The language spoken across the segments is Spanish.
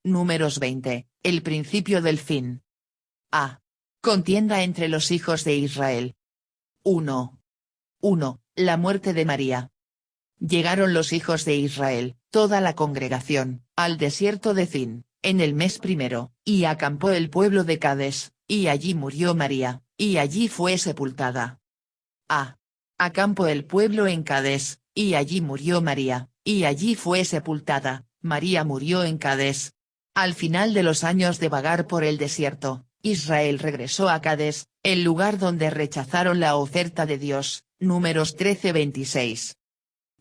Números 20, el principio del fin. A. Contienda entre los hijos de Israel. 1. La muerte de María. Llegaron los hijos de Israel, toda la congregación, al desierto de Zin, en el mes primero, y acampó el pueblo de Cades, y allí murió María, y allí fue sepultada. A. Acampó el pueblo en Cades, y allí murió María, y allí fue sepultada. María murió en Cades. Al final de los años de vagar por el desierto, Israel regresó a Cades, el lugar donde rechazaron la oferta de Dios. Números 13:26.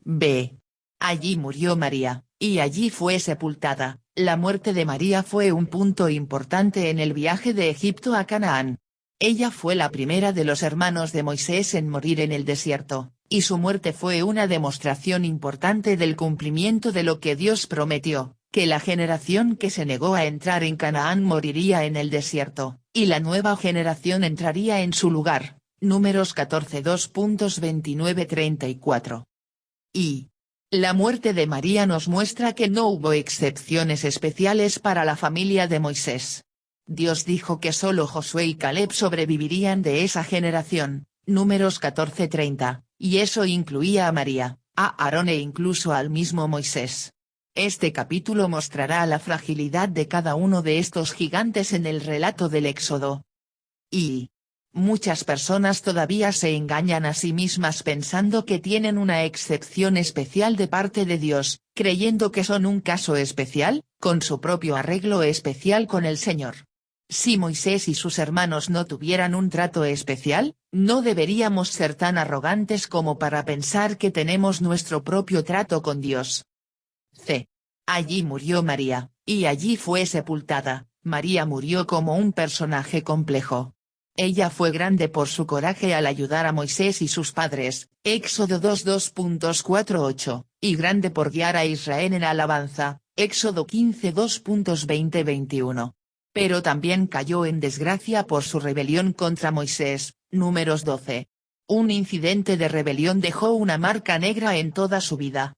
B. Allí murió María, y allí fue sepultada. La muerte de María fue un punto importante en el viaje de Egipto a Canaán. Ella fue la primera de los hermanos de Moisés en morir en el desierto, y su muerte fue una demostración importante del cumplimiento de lo que Dios prometió, que la generación que se negó a entrar en Canaán moriría en el desierto, y la nueva generación entraría en su lugar. Números 14 2.29-34. Y la muerte de María nos muestra que no hubo excepciones especiales para la familia de Moisés. Dios dijo que solo Josué y Caleb sobrevivirían de esa generación. Números 14:30, y eso incluía a María, a Aarón e incluso al mismo Moisés. Este capítulo mostrará la fragilidad de cada uno de estos gigantes en el relato del Éxodo. Y muchas personas todavía se engañan a sí mismas pensando que tienen una excepción especial de parte de Dios, creyendo que son un caso especial, con su propio arreglo especial con el Señor. Si Moisés y sus hermanos no tuvieran un trato especial, no deberíamos ser tan arrogantes como para pensar que tenemos nuestro propio trato con Dios. C. Allí murió María, y allí fue sepultada. María murió como un personaje complejo. Ella fue grande por su coraje al ayudar a Moisés y sus padres, Éxodo 2:2.48, y grande por guiar a Israel en alabanza, Éxodo 15:2.20-21. Pero también cayó en desgracia por su rebelión contra Moisés, Números 12. Un incidente de rebelión dejó una marca negra en toda su vida.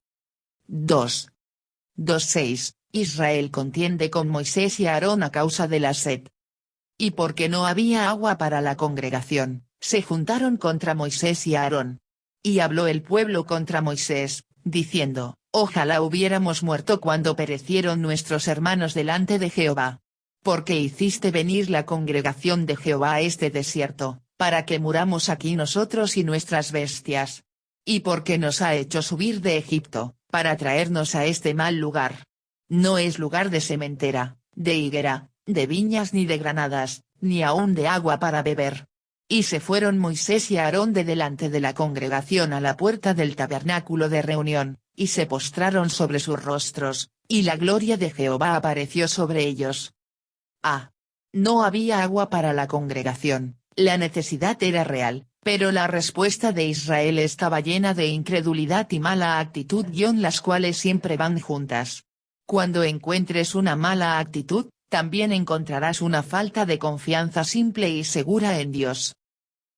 2.6. Israel contiende con Moisés y Aarón a causa de la sed. Y porque no había agua para la congregación, se juntaron contra Moisés y Aarón. Y habló el pueblo contra Moisés, diciendo: Ojalá hubiéramos muerto cuando perecieron nuestros hermanos delante de Jehová. Porque hiciste venir la congregación de Jehová a este desierto, para que muramos aquí nosotros y nuestras bestias. Y porque nos ha hecho subir de Egipto, para traernos a este mal lugar. No es lugar de sementera, de higuera, de viñas ni de granadas, ni aun de agua para beber. Y se fueron Moisés y Aarón de delante de la congregación a la puerta del tabernáculo de reunión, y se postraron sobre sus rostros, y la gloria de Jehová apareció sobre ellos. A. No había agua para la congregación, la necesidad era real, pero la respuesta de Israel estaba llena de incredulidad y mala actitud, las cuales siempre van juntas. Cuando encuentres una mala actitud, también encontrarás una falta de confianza simple y segura en Dios.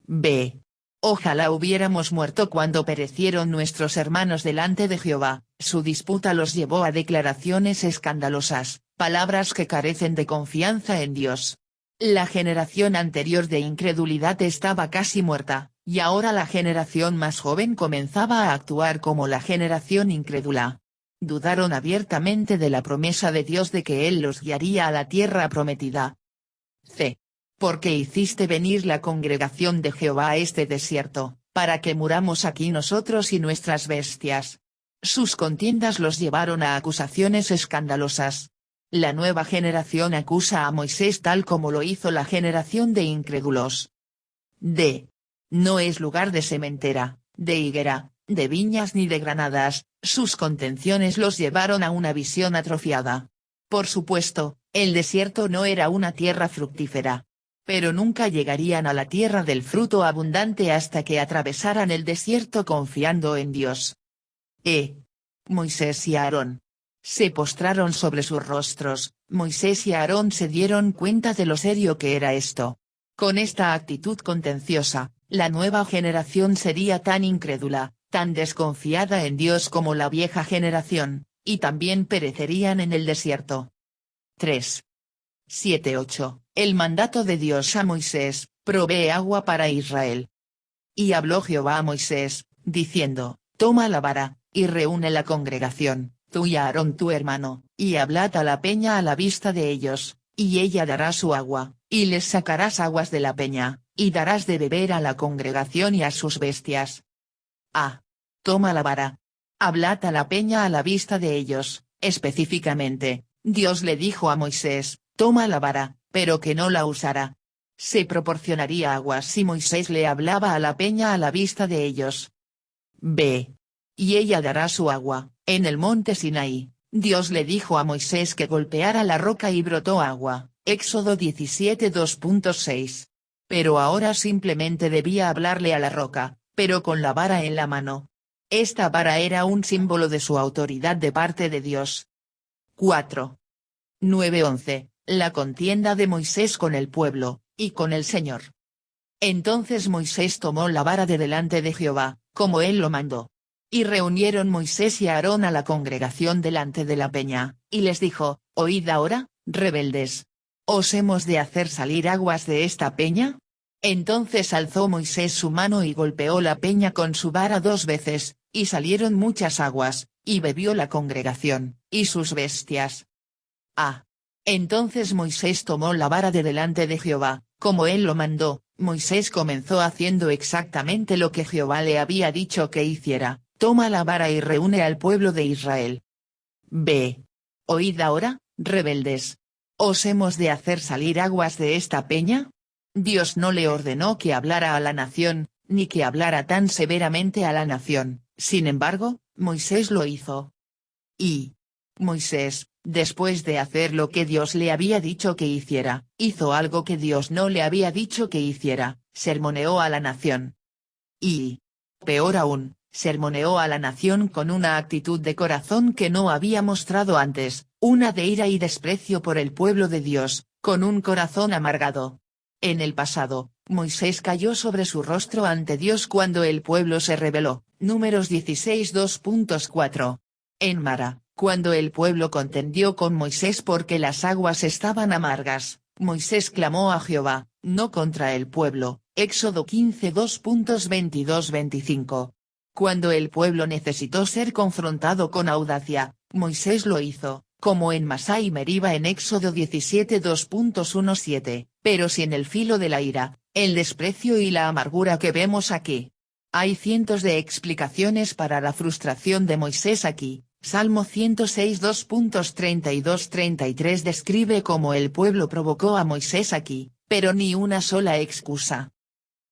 B. Ojalá hubiéramos muerto cuando perecieron nuestros hermanos delante de Jehová. Su disputa los llevó a declaraciones escandalosas, palabras que carecen de confianza en Dios. La generación anterior de incredulidad estaba casi muerta, y ahora la generación más joven comenzaba a actuar como la generación incrédula. Dudaron abiertamente de la promesa de Dios de que Él los guiaría a la tierra prometida. C. Porque hiciste venir la congregación de Jehová a este desierto, para que muramos aquí nosotros y nuestras bestias. Sus contiendas los llevaron a acusaciones escandalosas. La nueva generación acusa a Moisés tal como lo hizo la generación de incrédulos. D. No es lugar de sementera, de higuera, de viñas ni de granadas, sus contenciones los llevaron a una visión atrofiada. Por supuesto, el desierto no era una tierra fructífera. Pero nunca llegarían a la tierra del fruto abundante hasta que atravesaran el desierto confiando en Dios. Moisés y Aarón. Se postraron sobre sus rostros. Moisés y Aarón se dieron cuenta de lo serio que era esto. Con esta actitud contenciosa, la nueva generación sería tan incrédula, tan desconfiada en Dios como la vieja generación, y también perecerían en el desierto. 3. 7:8. El mandato de Dios a Moisés: provee agua para Israel. Y habló Jehová a Moisés, diciendo: toma la vara, y reúne la congregación, tú y Aarón tu hermano, y hablad a la peña a la vista de ellos, y ella dará su agua, y les sacarás aguas de la peña, y darás de beber a la congregación y a sus bestias. A. Toma la vara. Hablad a la peña a la vista de ellos. Específicamente, Dios le dijo a Moisés: toma la vara, pero que no la usará. Se proporcionaría agua si Moisés le hablaba a la peña a la vista de ellos. B. Y ella dará su agua. En el monte Sinaí, Dios le dijo a Moisés que golpeara la roca y brotó agua. Éxodo 17:2.6. Pero ahora simplemente debía hablarle a la roca, pero con la vara en la mano. Esta vara era un símbolo de su autoridad de parte de Dios. 4. 9:11. La contienda de Moisés con el pueblo, y con el Señor. Entonces Moisés tomó la vara de delante de Jehová, como él lo mandó. Y reunieron Moisés y Aarón a la congregación delante de la peña, y les dijo: oíd ahora, rebeldes. ¿Os hemos de hacer salir aguas de esta peña? Entonces alzó Moisés su mano y golpeó la peña con su vara 2 veces, y salieron muchas aguas, y bebió la congregación, y sus bestias. A. Entonces Moisés tomó la vara de delante de Jehová, como él lo mandó. Moisés comenzó haciendo exactamente lo que Jehová le había dicho que hiciera: toma la vara y reúne al pueblo de Israel. B. Oíd ahora, rebeldes. ¿Os hemos de hacer salir aguas de esta peña? Dios no le ordenó que hablara a la nación, ni que hablara tan severamente a la nación, sin embargo, Moisés lo hizo. Y Moisés, después de hacer lo que Dios le había dicho que hiciera, hizo algo que Dios no le había dicho que hiciera: sermoneó a la nación. Y, peor aún, sermoneó a la nación con una actitud de corazón que no había mostrado antes, una de ira y desprecio por el pueblo de Dios, con un corazón amargado. En el pasado, Moisés cayó sobre su rostro ante Dios cuando el pueblo se rebeló. Números 16:2.4. En Mara, cuando el pueblo contendió con Moisés porque las aguas estaban amargas, Moisés clamó a Jehová, no contra el pueblo. Éxodo 15:2.22-25. Cuando el pueblo necesitó ser confrontado con audacia, Moisés lo hizo, como en Masá y Meriba en Éxodo 17:2.17, pero sin el filo de la ira, el desprecio y la amargura que vemos aquí. Hay cientos de explicaciones para la frustración de Moisés aquí. Salmo 106:2.32-33 describe cómo el pueblo provocó a Moisés aquí, pero ni una sola excusa.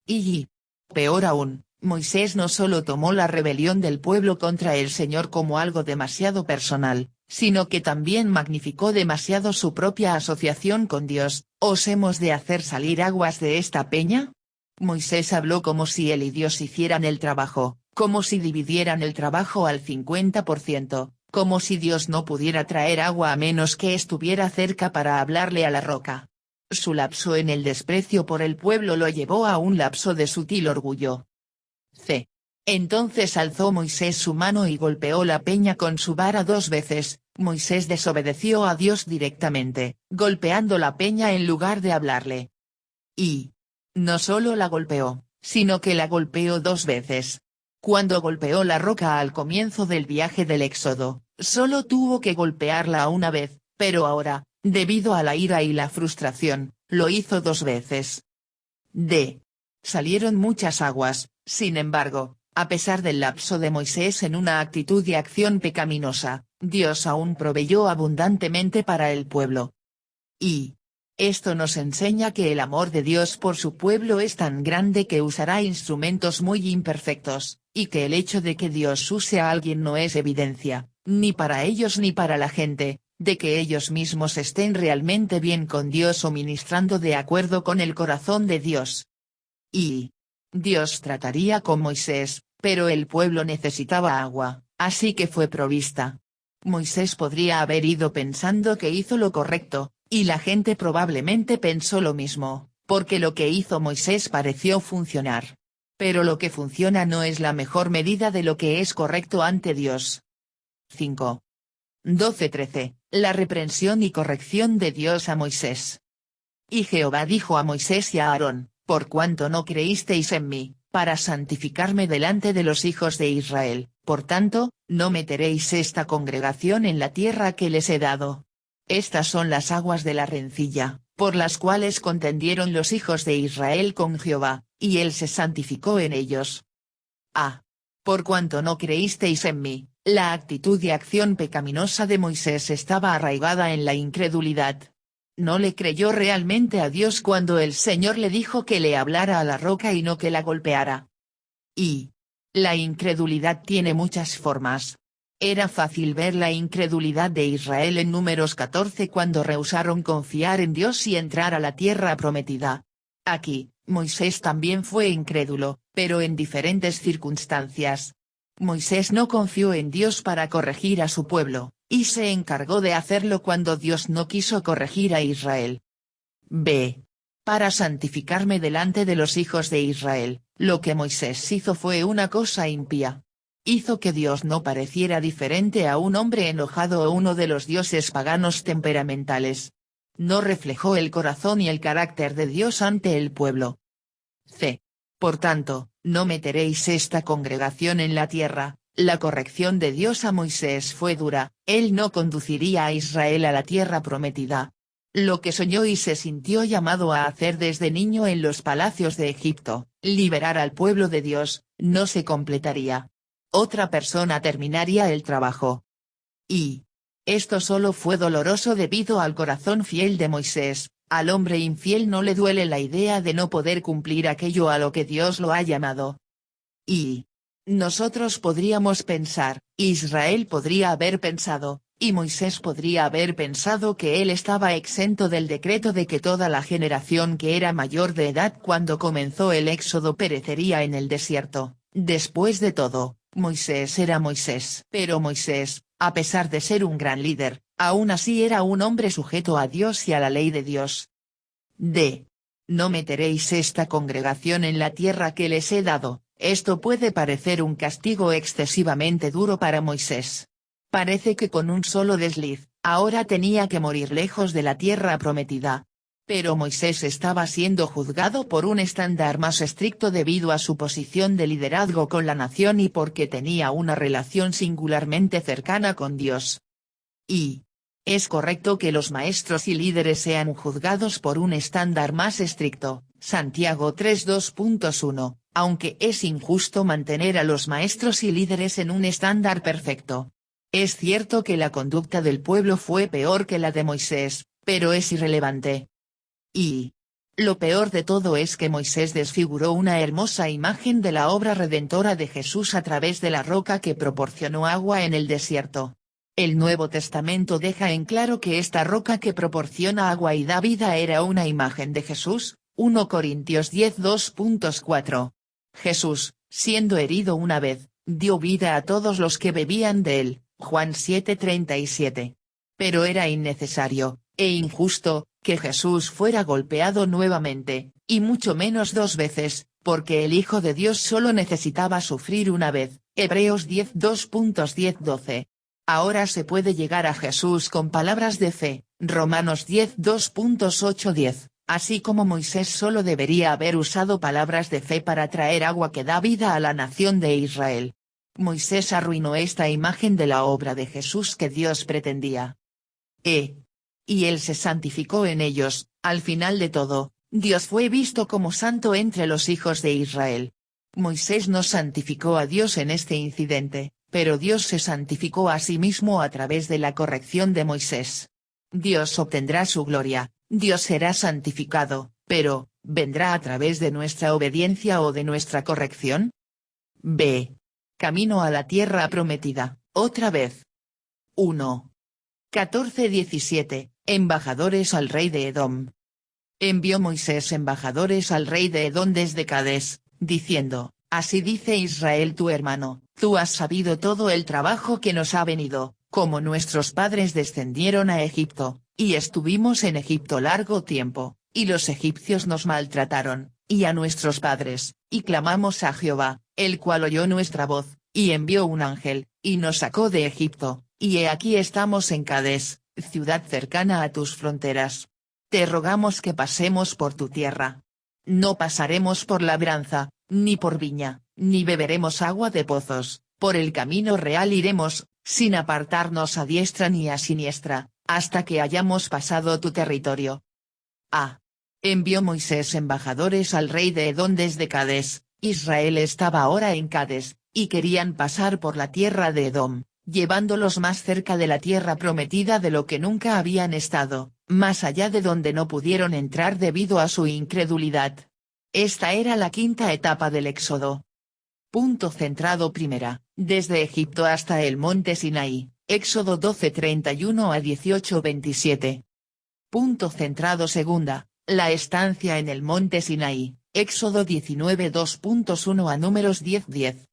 Y, peor aún, Moisés no solo tomó la rebelión del pueblo contra el Señor como algo demasiado personal, sino que también magnificó demasiado su propia asociación con Dios. ¿Os hemos de hacer salir aguas de esta peña? Moisés habló como si él y Dios hicieran el trabajo, como si dividieran el trabajo al 50%, como si Dios no pudiera traer agua a menos que estuviera cerca para hablarle a la roca. Su lapso en el desprecio por el pueblo lo llevó a un lapso de sutil orgullo. C. Entonces alzó Moisés su mano y golpeó la peña con su vara 2 veces. Moisés desobedeció a Dios directamente, golpeando la peña en lugar de hablarle. Y no solo la golpeó, sino que la golpeó 2 veces. Cuando golpeó la roca al comienzo del viaje del Éxodo, solo tuvo que golpearla una vez, pero ahora, debido a la ira y la frustración, lo hizo 2 veces. D. Salieron muchas aguas. Sin embargo, a pesar del lapso de Moisés en una actitud de acción pecaminosa, Dios aún proveyó abundantemente para el pueblo. Y esto nos enseña que el amor de Dios por su pueblo es tan grande que usará instrumentos muy imperfectos, y que el hecho de que Dios use a alguien no es evidencia, ni para ellos ni para la gente, de que ellos mismos estén realmente bien con Dios o ministrando de acuerdo con el corazón de Dios. Y Dios trataría con Moisés, pero el pueblo necesitaba agua, así que fue provista. Moisés podría haber ido pensando que hizo lo correcto, y la gente probablemente pensó lo mismo, porque lo que hizo Moisés pareció funcionar. Pero lo que funciona no es la mejor medida de lo que es correcto ante Dios. 5. 12:13, la reprensión y corrección de Dios a Moisés. Y Jehová dijo a Moisés y a Aarón, por cuanto no creísteis en mí, para santificarme delante de los hijos de Israel, por tanto, no meteréis esta congregación en la tierra que les he dado. Estas son las aguas de la rencilla, por las cuales contendieron los hijos de Israel con Jehová, y él se santificó en ellos. Por cuanto no creísteis en mí, la actitud y acción pecaminosa de Moisés estaba arraigada en la incredulidad. No le creyó realmente a Dios cuando el Señor le dijo que le hablara a la roca y no que la golpeara. Y la incredulidad tiene muchas formas. Era fácil ver la incredulidad de Israel en Números 14 cuando rehusaron confiar en Dios y entrar a la tierra prometida. Aquí, Moisés también fue incrédulo, pero en diferentes circunstancias. Moisés no confió en Dios para corregir a su pueblo, y se encargó de hacerlo cuando Dios no quiso corregir a Israel. Para santificarme delante de los hijos de Israel, lo que Moisés hizo fue una cosa impía. Hizo que Dios no pareciera diferente a un hombre enojado o uno de los dioses paganos temperamentales. No reflejó el corazón y el carácter de Dios ante el pueblo. Por tanto, no meteréis esta congregación en la tierra. La corrección de Dios a Moisés fue dura, él no conduciría a Israel a la tierra prometida. Lo que soñó y se sintió llamado a hacer desde niño en los palacios de Egipto, liberar al pueblo de Dios, no se completaría. Otra persona terminaría el trabajo. Y esto solo fue doloroso debido al corazón fiel de Moisés. Al hombre infiel no le duele la idea de no poder cumplir aquello a lo que Dios lo ha llamado. Y nosotros podríamos pensar, Israel podría haber pensado, y Moisés podría haber pensado que él estaba exento del decreto de que toda la generación que era mayor de edad cuando comenzó el éxodo perecería en el desierto. Después de todo, Moisés era Moisés. Pero Moisés, a pesar de ser un gran líder, aún así era un hombre sujeto a Dios y a la ley de Dios. No meteréis esta congregación en la tierra que les he dado. Esto puede parecer un castigo excesivamente duro para Moisés. Parece que con un solo desliz, ahora tenía que morir lejos de la tierra prometida. Pero Moisés estaba siendo juzgado por un estándar más estricto debido a su posición de liderazgo con la nación y porque tenía una relación singularmente cercana con Dios. Y es correcto que los maestros y líderes sean juzgados por un estándar más estricto, Santiago 3:2.1, aunque es injusto mantener a los maestros y líderes en un estándar perfecto. Es cierto que la conducta del pueblo fue peor que la de Moisés, pero es irrelevante. Y lo peor de todo es que Moisés desfiguró una hermosa imagen de la obra redentora de Jesús a través de la roca que proporcionó agua en el desierto. El Nuevo Testamento deja en claro que esta roca que proporciona agua y da vida era una imagen de Jesús, 1 Corintios 10:2.4. Jesús, siendo herido una vez, dio vida a todos los que bebían de él, Juan 7:37. Pero era innecesario, e injusto, que Jesús fuera golpeado nuevamente, y mucho menos 2 veces, porque el Hijo de Dios solo necesitaba sufrir una vez, Hebreos 10:2.10-12. Ahora se puede llegar a Jesús con palabras de fe, Romanos 10:2.8-10, así como Moisés solo debería haber usado palabras de fe para traer agua que da vida a la nación de Israel. Moisés arruinó esta imagen de la obra de Jesús que Dios pretendía. Y él se santificó en ellos. Al final de todo, Dios fue visto como santo entre los hijos de Israel. Moisés no santificó a Dios en este incidente, pero Dios se santificó a sí mismo a través de la corrección de Moisés. Dios obtendrá su gloria, Dios será santificado, pero, ¿vendrá a través de nuestra obediencia o de nuestra corrección? Camino a la tierra prometida, otra vez. 1. 14:17, embajadores al rey de Edom. Envió Moisés embajadores al rey de Edom desde Cades, diciendo, así dice Israel tu hermano, tú has sabido todo el trabajo que nos ha venido, como nuestros padres descendieron a Egipto, y estuvimos en Egipto largo tiempo, y los egipcios nos maltrataron, y a nuestros padres, y clamamos a Jehová, el cual oyó nuestra voz, y envió un ángel, y nos sacó de Egipto, y he aquí estamos en Cades, ciudad cercana a tus fronteras. Te rogamos que pasemos por tu tierra. No pasaremos por labranza, ni por viña, ni beberemos agua de pozos, por el camino real iremos, sin apartarnos a diestra ni a siniestra, hasta que hayamos pasado tu territorio. A. Envió Moisés embajadores al rey de Edom desde Cades. Israel estaba ahora en Cades, y querían pasar por la tierra de Edom, llevándolos más cerca de la tierra prometida de lo que nunca habían estado, más allá de donde no pudieron entrar debido a su incredulidad. Esta era la quinta etapa del éxodo. Punto centrado primera, desde Egipto hasta el monte Sinaí, Éxodo 12:31 a 18:27. Punto centrado segunda, la estancia en el monte Sinaí, Éxodo 19:2.1 a números 10:10.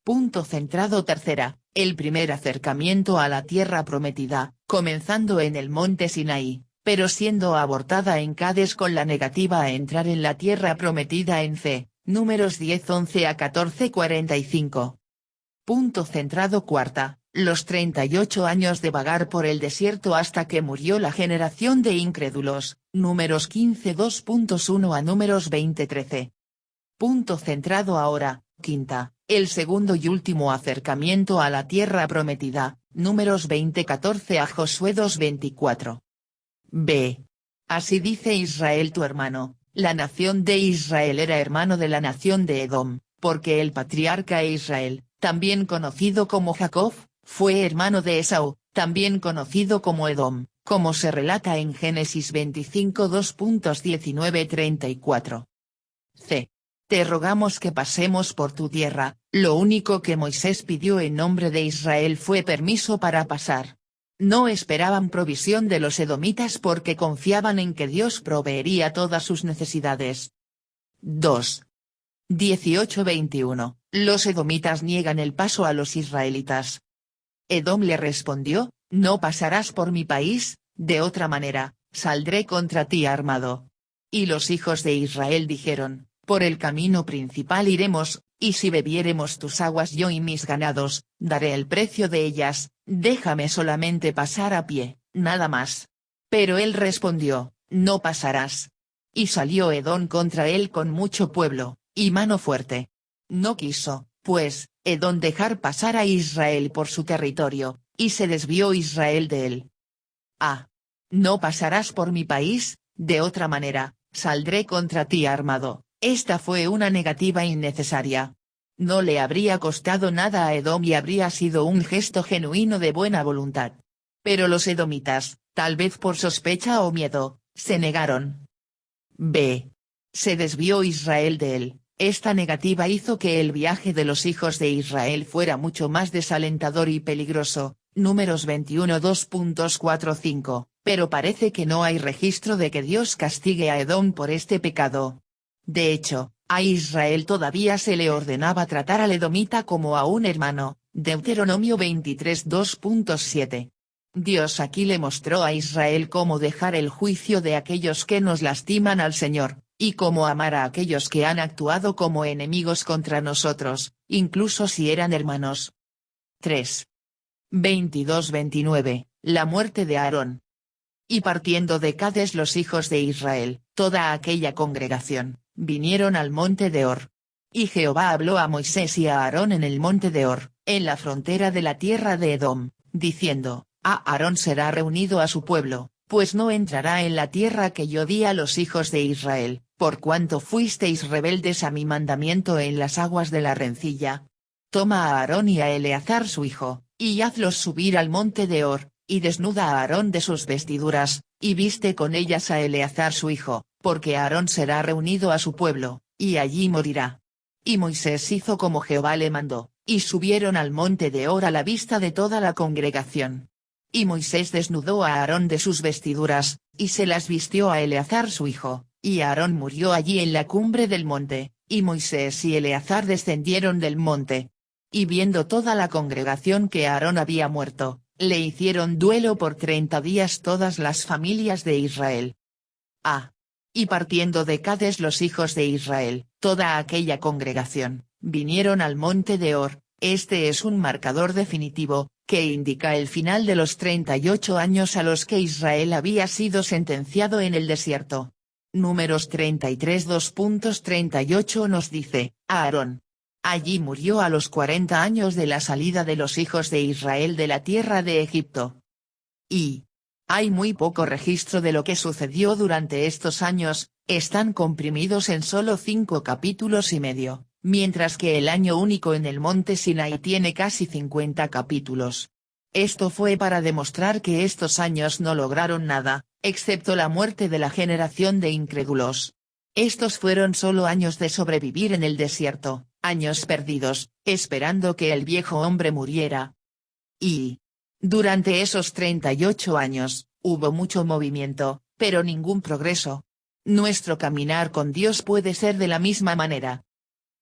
Punto centrado tercera, el primer acercamiento a la tierra prometida, comenzando en el monte Sinaí, pero siendo abortada en Cades con la negativa a entrar en la tierra prometida en C, números 10:11 a 14:45. Punto centrado cuarta, los 38 años de vagar por el desierto hasta que murió la generación de incrédulos, números 15:2.1 a números 20:13. Punto centrado ahora, quinta, el segundo y último acercamiento a la tierra prometida, números 20:14 a Josué 2:24. B. Así dice Israel tu hermano, la nación de Israel era hermano de la nación de Edom, porque el patriarca Israel, también conocido como Jacob, fue hermano de Esaú, también conocido como Edom, como se relata en Génesis 25:2.19-34. C. Te rogamos que pasemos por tu tierra. Lo único que Moisés pidió en nombre de Israel fue permiso para pasar. No esperaban provisión de los edomitas porque confiaban en que Dios proveería todas sus necesidades. 2. 18:21, los edomitas niegan el paso a los israelitas. Edom le respondió, no pasarás por mi país, de otra manera, saldré contra ti armado. Y los hijos de Israel dijeron, por el camino principal iremos, y si bebiéremos tus aguas yo y mis ganados, daré el precio de ellas, déjame solamente pasar a pie, nada más. Pero él respondió, no pasarás. Y salió Edom contra él con mucho pueblo, y mano fuerte. No quiso, pues, Edom dejar pasar a Israel por su territorio, y se desvió Israel de él. A. No pasarás por mi país, de otra manera, saldré contra ti armado. Esta fue una negativa innecesaria. No le habría costado nada a Edom y habría sido un gesto genuino de buena voluntad. Pero los edomitas, tal vez por sospecha o miedo, se negaron. B. Se desvió Israel de él. Esta negativa hizo que el viaje de los hijos de Israel fuera mucho más desalentador y peligroso, números 21:2.4-5, pero parece que no hay registro de que Dios castigue a Edom por este pecado. De hecho, a Israel todavía se le ordenaba tratar al edomita como a un hermano, Deuteronomio 23:2.7. Dios aquí le mostró a Israel cómo dejar el juicio de aquellos que nos lastiman al Señor, y cómo amar a aquellos que han actuado como enemigos contra nosotros, incluso si eran hermanos. 3. 22-29, la muerte de Aarón. Y partiendo de Cades los hijos de Israel, toda aquella congregación, vinieron al monte de Hor. Y Jehová habló a Moisés y a Aarón en el monte de Hor, en la frontera de la tierra de Edom, diciendo, a Aarón será reunido a su pueblo, pues no entrará en la tierra que yo di a los hijos de Israel, por cuanto fuisteis rebeldes a mi mandamiento en las aguas de la rencilla. Toma a Aarón y a Eleazar su hijo, y hazlos subir al monte de Hor, y desnuda a Aarón de sus vestiduras, y viste con ellas a Eleazar su hijo, porque Aarón será reunido a su pueblo, y allí morirá. Y Moisés hizo como Jehová le mandó, y subieron al monte de Hor a la vista de toda la congregación. Y Moisés desnudó a Aarón de sus vestiduras, y se las vistió a Eleazar su hijo, y Aarón murió allí en la cumbre del monte, y Moisés y Eleazar descendieron del monte. Y viendo toda la congregación que Aarón había muerto, le hicieron duelo por 30 días todas las familias de Israel. A. Y partiendo de Cades los hijos de Israel, toda aquella congregación, vinieron al monte de Hor, Este es un marcador definitivo, que indica el final de los 38 años a los que Israel había sido sentenciado en el desierto. Números 33 2.38 nos dice, Aarón. Allí murió a los 40 años de la salida de los hijos de Israel de la tierra de Egipto. Y hay muy poco registro de lo que sucedió durante estos años, están comprimidos en solo 5 capítulos y medio, mientras que el año único en el monte Sinaí tiene casi 50 capítulos. Esto fue para demostrar que estos años no lograron nada, excepto la muerte de la generación de incrédulos. Estos fueron solo años de sobrevivir en el desierto, años perdidos, esperando que el viejo hombre muriera. Y durante esos 38 años, hubo mucho movimiento, pero ningún progreso. Nuestro caminar con Dios puede ser de la misma manera.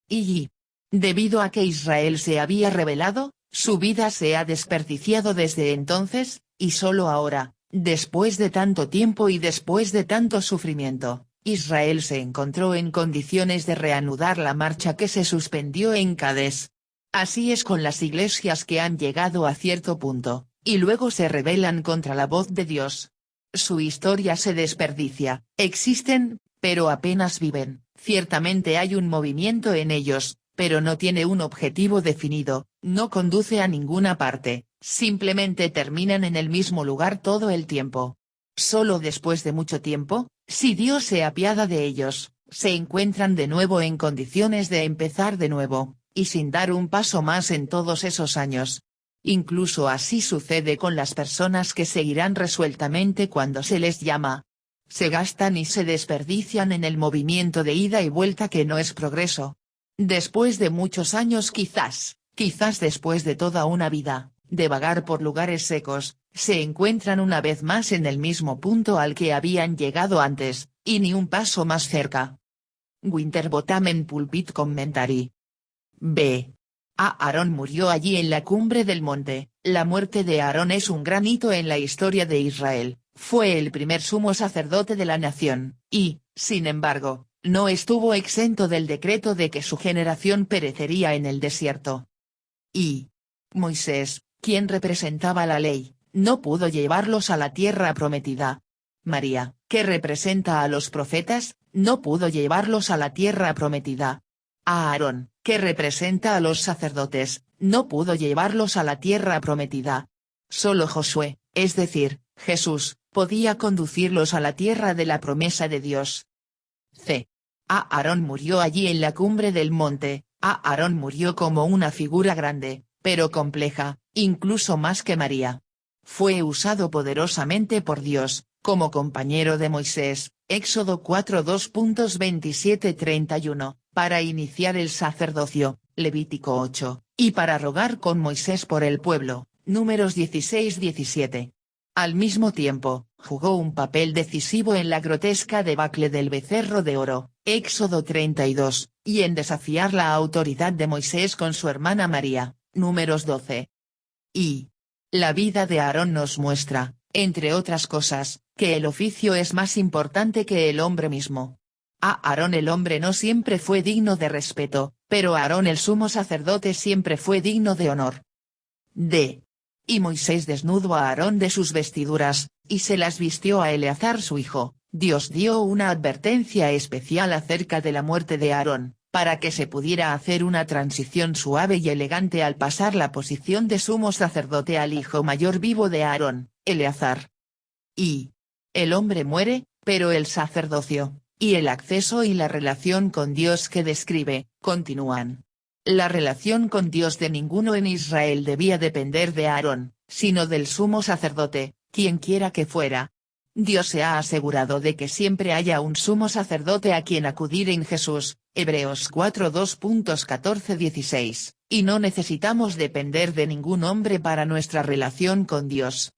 Y debido a que Israel se había rebelado, su vida se ha desperdiciado desde entonces, y solo ahora, después de tanto tiempo y después de tanto sufrimiento, Israel se encontró en condiciones de reanudar la marcha que se suspendió en Cades. Así es con las iglesias que han llegado a cierto punto, y luego se rebelan contra la voz de Dios. Su historia se desperdicia, existen, pero apenas viven, ciertamente hay un movimiento en ellos, pero no tiene un objetivo definido, no conduce a ninguna parte, simplemente terminan en el mismo lugar todo el tiempo. Solo después de mucho tiempo, si Dios se apiada de ellos, se encuentran de nuevo en condiciones de empezar de nuevo, y sin dar un paso más en todos esos años. Incluso así sucede con las personas que seguirán resueltamente cuando se les llama. Se gastan y se desperdician en el movimiento de ida y vuelta que no es progreso. Después de muchos años quizás después de toda una vida, de vagar por lugares secos, se encuentran una vez más en el mismo punto al que habían llegado antes, y ni un paso más cerca. Winterbottom en Pulpit Commentary. B. Aarón murió allí en la cumbre del monte. La muerte de Aarón es un gran hito en la historia de Israel, fue el primer sumo sacerdote de la nación, y, sin embargo, no estuvo exento del decreto de que su generación perecería en el desierto. Y Moisés, quien representaba la ley, no pudo llevarlos a la tierra prometida. María, que representa a los profetas, no pudo llevarlos a la tierra prometida. Aarón, que representa a los sacerdotes, no pudo llevarlos a la tierra prometida. Solo Josué, es decir, Jesús, podía conducirlos a la tierra de la promesa de Dios. C. Aarón murió allí en la cumbre del monte. Aarón murió como una figura grande, pero compleja, incluso más que María. Fue usado poderosamente por Dios, como compañero de Moisés, Éxodo 4 2.27-31, para iniciar el sacerdocio, Levítico 8, y para rogar con Moisés por el pueblo, Números 16-17. Al mismo tiempo, jugó un papel decisivo en la grotesca debacle del becerro de oro, Éxodo 32, y en desafiar la autoridad de Moisés con su hermana María, Números 12. Y la vida de Aarón nos muestra, entre otras cosas, que el oficio es más importante que el hombre mismo. Aarón el hombre no siempre fue digno de respeto, pero Aarón el sumo sacerdote siempre fue digno de honor. D. Y Moisés desnudó a Aarón de sus vestiduras, y se las vistió a Eleazar su hijo. Dios dio una advertencia especial acerca de la muerte de Aarón, para que se pudiera hacer una transición suave y elegante al pasar la posición de sumo sacerdote al hijo mayor vivo de Aarón, Eleazar. Y el hombre muere, pero el sacerdocio, y el acceso y la relación con Dios que describe, continúan. La relación con Dios de ninguno en Israel debía depender de Aarón, sino del sumo sacerdote, quien quiera que fuera. Dios se ha asegurado de que siempre haya un sumo sacerdote a quien acudir en Jesús, Hebreos 4 2.14-16, y no necesitamos depender de ningún hombre para nuestra relación con Dios.